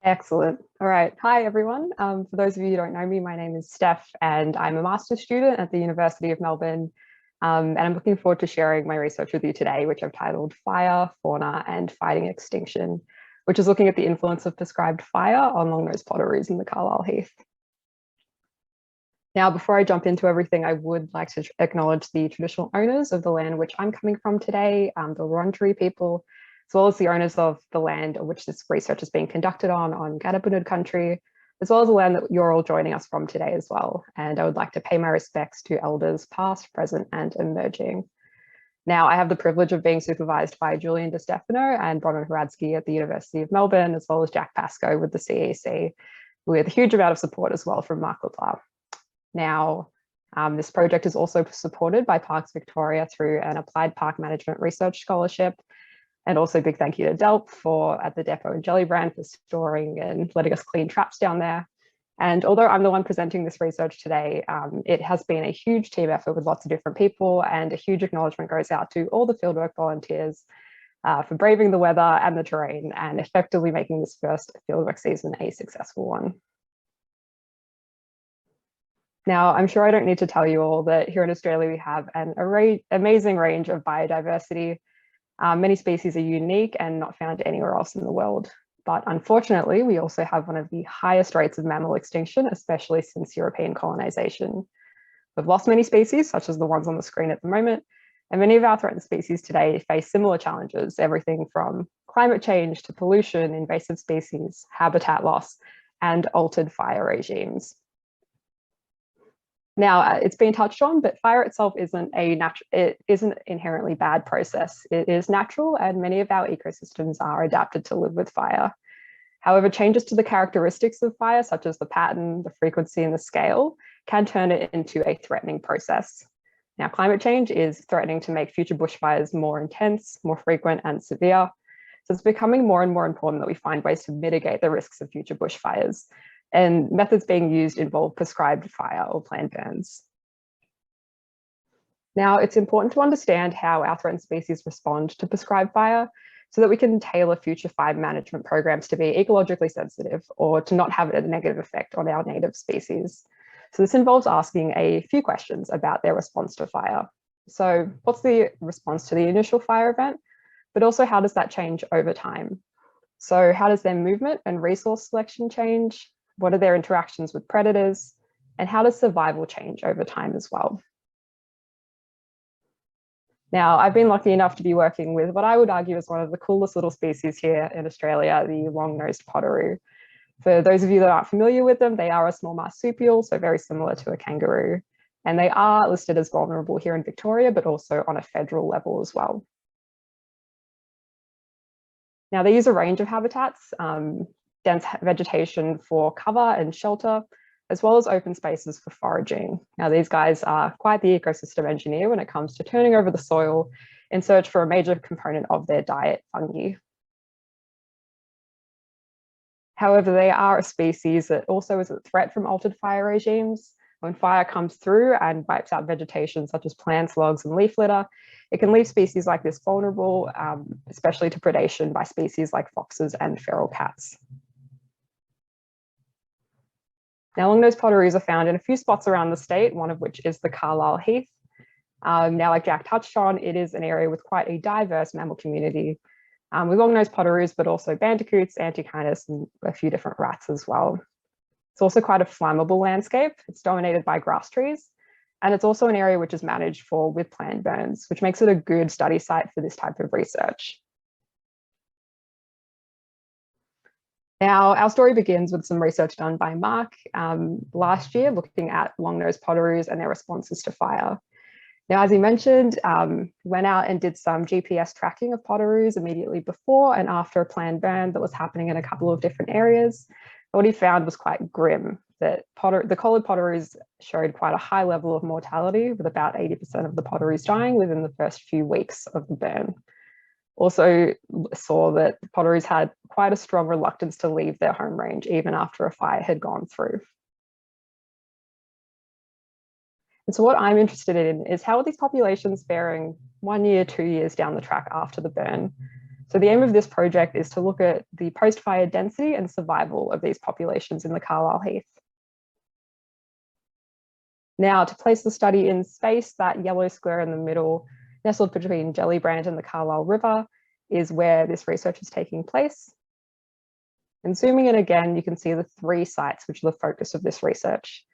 Excellent. All right. Hi, everyone. For those of you who don't know me, my name is Steph, and I'm a master's student at the University of Melbourne. And I'm looking forward to sharing my research with you today, which I've titled Fire, Fauna, and Fighting Extinction, which is looking at the influence of prescribed fire on long-nosed potoroos in the Carlisle Heath. Now, before I jump into everything, I would like to acknowledge the traditional owners of the land which I'm coming from today, the Wurundjeri people, as well as the owners of the land on which this research is being conducted on Gadabunud country, as well as the land that you're all joining us from today as well. And I would like to pay my respects to elders past, present, and emerging. Now, I have the privilege of being supervised by Julian De Stefano and Bronwyn Hradsky at the University of Melbourne, as well as Jack Pascoe with the CEC, with a huge amount of support as well from Mark LaPlare. Now, this project is also supported by Parks Victoria through an Applied Park Management Research Scholarship. And also big thank you to Delp at the depot in Gellibrand for storing and letting us clean traps down there. And although I'm the one presenting this research today, it has been a huge team effort with lots of different people, and a huge acknowledgement goes out to all the fieldwork volunteers for braving the weather and the terrain and effectively making this first fieldwork season a successful one. Now, I'm sure I don't need to tell you all that here in Australia, we have an amazing range of biodiversity. Many species are unique and not found anywhere else in the world. But unfortunately, we also have one of the highest rates of mammal extinction, especially since European colonization. We've lost many species, such as the ones on the screen at the moment, and many of our threatened species today face similar challenges, everything from climate change to pollution, invasive species, habitat loss, and altered fire regimes. Now, it's been touched on, but fire itself isn't an inherently bad process. It is natural, and many of our ecosystems are adapted to live with fire. However, changes to the characteristics of fire, such as the pattern, the frequency, and the scale, can turn it into a threatening process. Now, climate change is threatening to make future bushfires more intense, more frequent, and severe. So it's becoming more and more important that we find ways to mitigate the risks of future bushfires. And methods being used involve prescribed fire or planned burns. Now, it's important to understand how our threatened species respond to prescribed fire so that we can tailor future fire management programs to be ecologically sensitive or to not have a negative effect on our native species. So this involves asking a few questions about their response to fire. So what's the response to the initial fire event, but also how does that change over time? So how does their movement and resource selection change? What are their interactions with predators? And how does survival change over time as well? Now, I've been lucky enough to be working with what I would argue is one of the coolest little species here in Australia, the long-nosed potoroo. For those of you that aren't familiar with them, they are a small marsupial, so very similar to a kangaroo. And they are listed as vulnerable here in Victoria, but also on a federal level as well. Now, they use a range of habitats, dense vegetation for cover and shelter, as well as open spaces for foraging. Now, these guys are quite the ecosystem engineer when it comes to turning over the soil in search for a major component of their diet, fungi. However, they are a species that also is a threat from altered fire regimes. When fire comes through and wipes out vegetation such as plants, logs, and leaf litter, it can leave species like this vulnerable, especially to predation by species like foxes and feral cats. Now, long-nosed potoroos are found in a few spots around the state, one of which is the Carlisle Heath. Now, like Jack touched on, it is an area with quite a diverse mammal community, with long-nosed potoroos, but also bandicoots, antechinus, and a few different rats as well. It's also quite a flammable landscape. It's dominated by grass trees, and it's also an area which is managed with planned burns, which makes it a good study site for this type of research. Now, our story begins with some research done by Mark last year, looking at long-nosed potoroos and their responses to fire. Now, as he mentioned, went out and did some GPS tracking of potoroos immediately before and after a planned burn that was happening in a couple of different areas. What he found was quite grim, that the collared potoroos showed quite a high level of mortality, with about 80% of the potoroos dying within the first few weeks of the burn. Also saw that the potoroos had quite a strong reluctance to leave their home range even after a fire had gone through. And so what I'm interested in is how are these populations faring 1 year, 2 years down the track after the burn? So the aim of this project is to look at the post-fire density and survival of these populations in the Carlisle Heath. Now, to place the study in space, that yellow square in the middle, nestled between Jellybrand and the Carlisle River, is where this research is taking place. And zooming in again, you can see the 3 sites which are the focus of this research.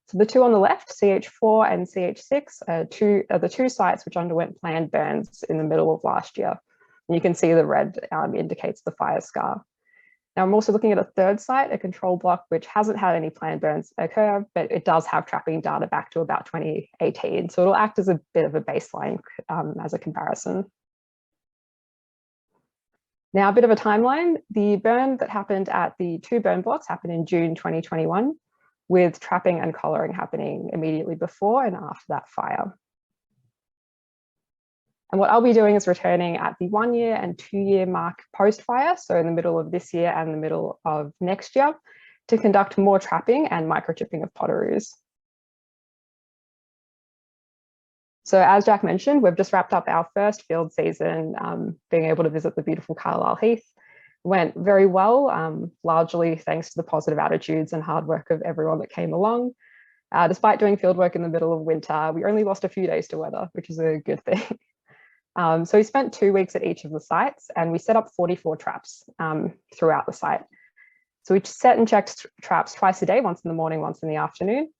So the 2 on the left, CH4 and CH6, are the 2 sites which underwent planned burns in the middle of last year. And you can see the red indicates the fire scar. Now I'm also looking at a 3rd site, a control block, which hasn't had any planned burns occur, but it does have trapping data back to about 2018. So it'll act as a bit of a baseline as a comparison. Now, a bit of a timeline. The burn that happened at the 2 burn blocks happened in June 2021, with trapping and collaring happening immediately before and after that fire. And what I'll be doing is returning at the 1-year and 2-year mark post-fire, so in the middle of this year and the middle of next year, to conduct more trapping and microchipping of Potoroos. So as Jack mentioned, we've just wrapped up our first field season, being able to visit the beautiful Carlisle Heath. It went very well, largely thanks to the positive attitudes and hard work of everyone that came along. Despite doing fieldwork in the middle of winter, we only lost a few days to weather, which is a good thing. So we spent 2 weeks at each of the sites and we set up 44 traps throughout the site. So we set and checked traps twice a day, once in the morning, once in the afternoon.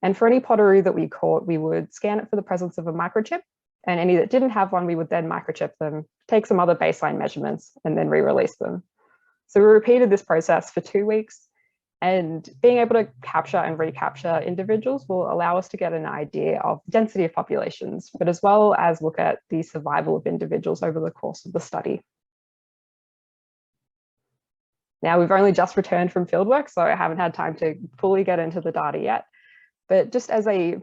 And for any Potoroo that we caught, we would scan it for the presence of a microchip, and any that didn't have one, we would then microchip them, take some other baseline measurements, and then re-release them. So we repeated this process for 2 weeks, and being able to capture and recapture individuals will allow us to get an idea of the density of populations, but as well as look at the survival of individuals over the course of the study. Now, we've only just returned from fieldwork, so I haven't had time to fully get into the data yet. But just as a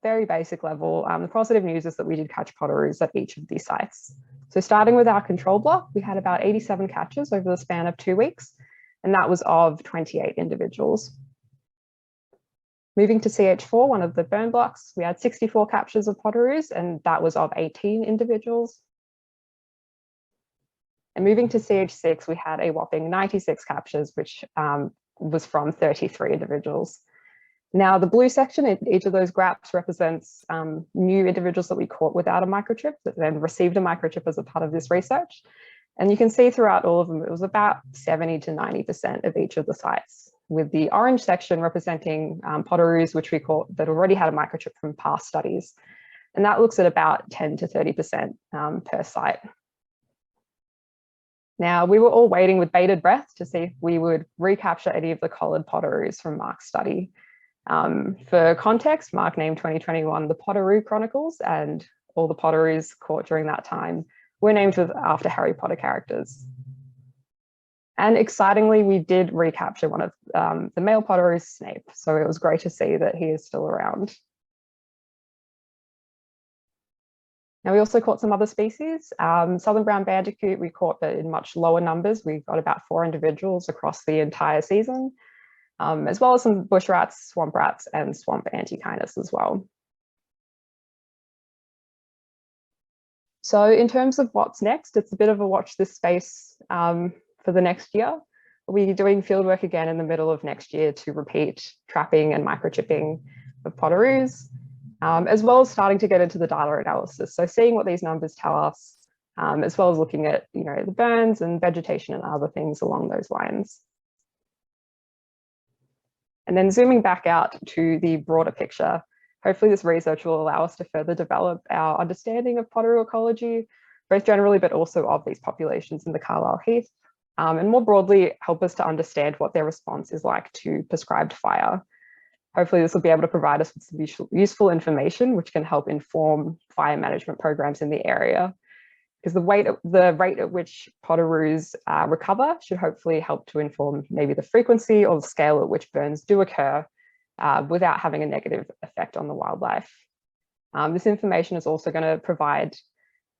very basic level, the positive news is that we did catch Potoroos at each of these sites. So starting with our control block, we had about 87 catches over the span of 2 weeks, and that was of 28 individuals. Moving to CH4, one of the burn blocks, we had 64 captures of Potoroos, and that was of 18 individuals. And moving to CH6, we had a whopping 96 captures, which was from 33 individuals. Now, the blue section in each of those graphs represents new individuals that we caught without a microchip that then received a microchip as a part of this research. And you can see throughout all of them, it was about 70 to 90% of each of the sites, with the orange section representing Potoroos, which we caught that already had a microchip from past studies. And that looks at about 10 to 30% per site. Now, we were all waiting with bated breath to see if we would recapture any of the collared Potoroos from Mark's study. For context, Mark named 2021 the Potoroo Chronicles, and all the Potoroos caught during that time were named after Harry Potter characters. And excitingly, we did recapture one of the male Potoroos, Snape, so it was great to see that he is still around. Now, we also caught some other species. Southern brown bandicoot, we caught, but in much lower numbers. We got about 4 individuals across the entire season. As well as some bush rats, swamp rats, and swamp antechinus as well. So in terms of what's next, it's a bit of a watch this space for the next year. We'll be doing fieldwork again in the middle of next year to repeat trapping and microchipping of Potoroos, as well as starting to get into the data analysis. So seeing what these numbers tell us, as well as looking at the burns and vegetation and other things along those lines. And then zooming back out to the broader picture, hopefully this research will allow us to further develop our understanding of Potoroo ecology, both generally, but also of these populations in the Carlisle Heath, and more broadly, help us to understand what their response is like to prescribed fire. Hopefully this will be able to provide us with some useful information, which can help inform fire management programs in the area. Because the rate at which Potoroos recover should hopefully help to inform maybe the frequency or the scale at which burns do occur without having a negative effect on the wildlife. This information is also going to provide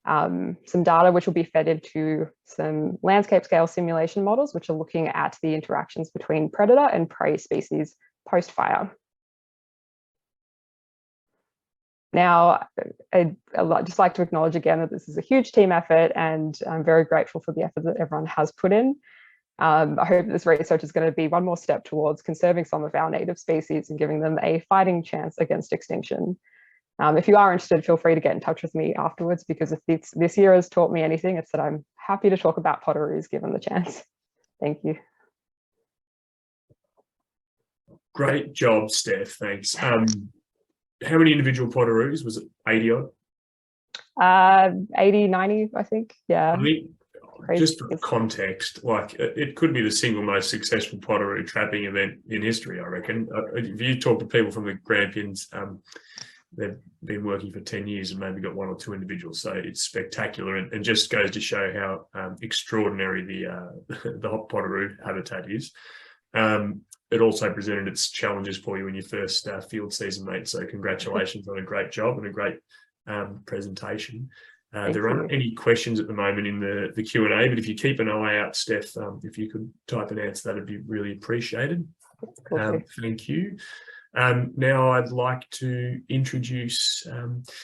some data which will be fed into some landscape scale simulation models, which are looking at the interactions between predator and prey species post-fire. Now, I'd just like to acknowledge again that this is a huge team effort, and I'm very grateful for the effort that everyone has put in. I hope this research is going to be one more step towards conserving some of our native species and giving them a fighting chance against extinction. If you are interested, feel free to get in touch with me afterwards, because if this year has taught me anything, it's that I'm happy to talk about Potoroos given the chance. Thank you. Great job, Steph. Thanks. How many individual Potoroos? Was it 80 odd? 80, 90, I think. Yeah. I think, just for context, like it could be the single most successful Potoroo trapping event in history, I reckon. If you talk to people from the Grampians, they've been working for 10 years and maybe got one or two individuals. So it's spectacular, and just goes to show how extraordinary the hot Potoroo habitat is. It also presented its challenges for you in your first field season, mate. So congratulations on a great job and a great presentation. There aren't any questions at the moment in the Q&A, but if you keep an eye out, Steph, if you could type an answer, that'd be really appreciated. Thank you. Now I'd like to introduce